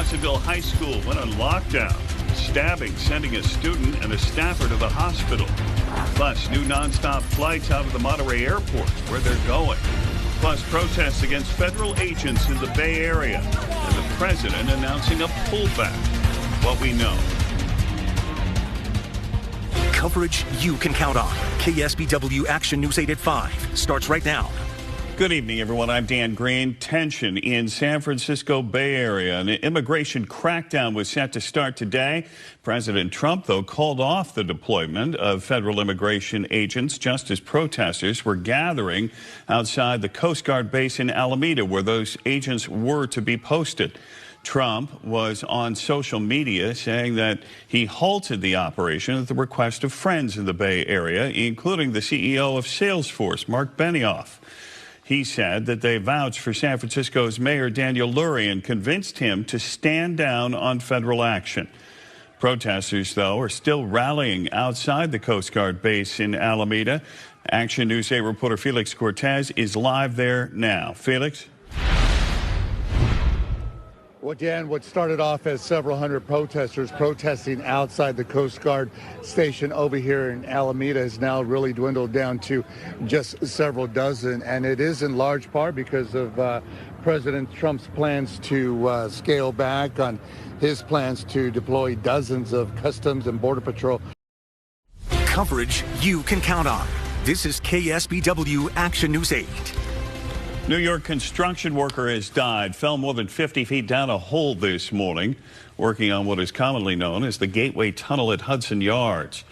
Watsonville High School went on lockdown. Stabbing sending a student and a staffer to the hospital. Plus, new nonstop flights out of the Monterey airport where they're going. Plus, protests against federal agents in the Bay Area. And the president announcing a pullback. What we know. Coverage you can count on. KSBW Action News 8 at 5 starts right now. Good evening, everyone. I'm Dan Green. Tension in San Francisco Bay Area. An immigration crackdown was set to start today. President Trump, though, called off the deployment of federal immigration agents just as protesters were gathering outside the Coast Guard base in Alameda, where those agents were to be posted. Trump was on social media saying that he halted the operation at the request of friends in the Bay Area, including the CEO of Salesforce, Mark Benioff. He said that they vouched for San Francisco's Mayor Daniel Lurie and convinced him to stand down on federal action. Protesters, though, are still rallying outside the Coast Guard base in Alameda. Action News 8 reporter Felix Cortez is live there now. Felix? Well, Dan, what started off as several hundred protesters protesting outside the Coast Guard station over here in Alameda has now really dwindled down to just several dozen. And it is in large part because of President Trump's plans to scale back on his plans to deploy dozens of Customs and Border Patrol. Coverage you can count on. This is KSBW Action News 8. New York construction worker has died, fell more than 50 feet down a hole this morning, working on what is commonly known as the Gateway Tunnel at Hudson Yards.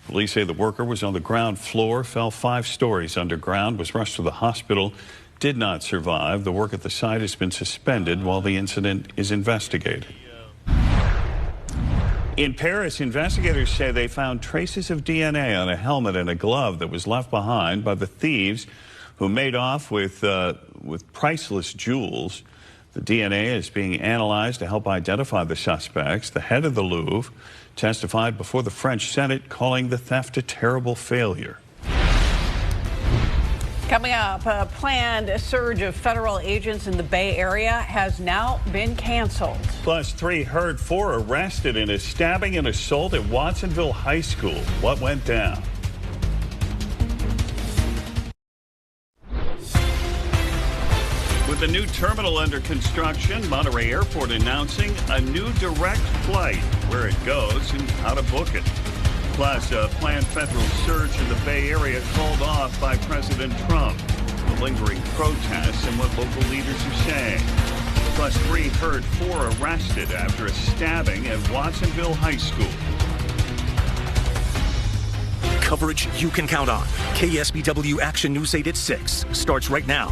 Police say the worker was on the ground floor, fell 5 stories underground, was rushed to the hospital, did not survive. The work at the site has been suspended while the incident is investigated. In Paris, investigators say they found traces of DNA on a helmet and a glove that was left behind by the thieves who made off with priceless jewels. The DNA is being analyzed to help identify the suspects. The head of the Louvre testified before the French Senate, calling the theft a terrible failure. Coming up, a planned surge of federal agents in the Bay Area has now been canceled. Plus, 3 hurt, 4 arrested in a stabbing and assault at Watsonville High School. What went down? With a new terminal under construction, Monterey Airport announcing a new direct flight, where it goes and how to book it. Plus, a planned federal surge in the Bay Area called off by President Trump. The lingering protests and what local leaders are saying. Plus, 3 hurt, 4 arrested after a stabbing at Watsonville High School. Coverage you can count on. KSBW Action News 8 at 6 starts right now.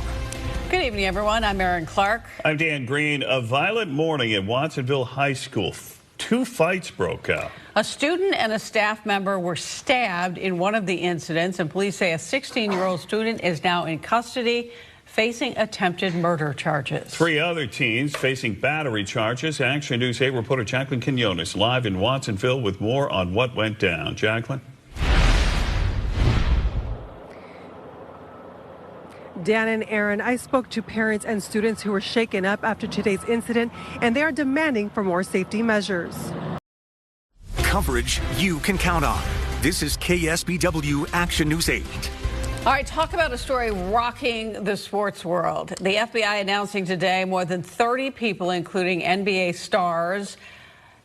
Good evening, everyone. I'm Erin Clark. I'm Dan Green. A violent morning at Watsonville High School. 2 fights broke out. A student and a staff member were stabbed in one of the incidents, and police say a 16-year-old student is now in custody facing attempted murder charges. 3 other teens facing battery charges. Action News 8 reporter Jacqueline Quinones live in Watsonville with more on what went down. Jacqueline? Dan and Aaron, I spoke to parents and students who were shaken up after today's incident, and they are demanding for more safety measures. Coverage you can count on. This is KSBW Action News 8. All right, talk about a story rocking the sports world. The FBI announcing today more than 30 people, including NBA stars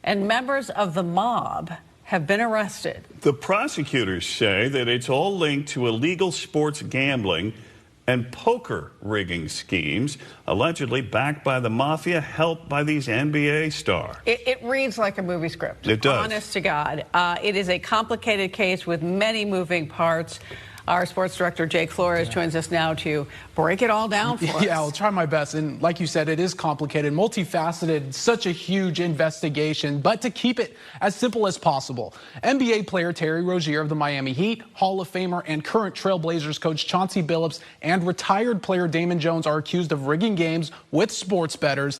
and members of the mob, have been arrested. The prosecutors say that it's all linked to illegal sports gambling and poker rigging schemes, allegedly backed by the mafia, helped by these NBA stars. It reads like a movie script. It does. Honest to God. It is a complicated case with many moving parts. Our sports director, Jake Flores, joins us now to break it all down for us. Yeah, I'll try my best. And like you said, it is complicated, multifaceted, such a huge investigation. But to keep it as simple as possible, NBA player Terry Rozier of the Miami Heat, Hall of Famer and current Trailblazers coach Chauncey Billups, and retired player Damon Jones are accused of rigging games with sports bettors.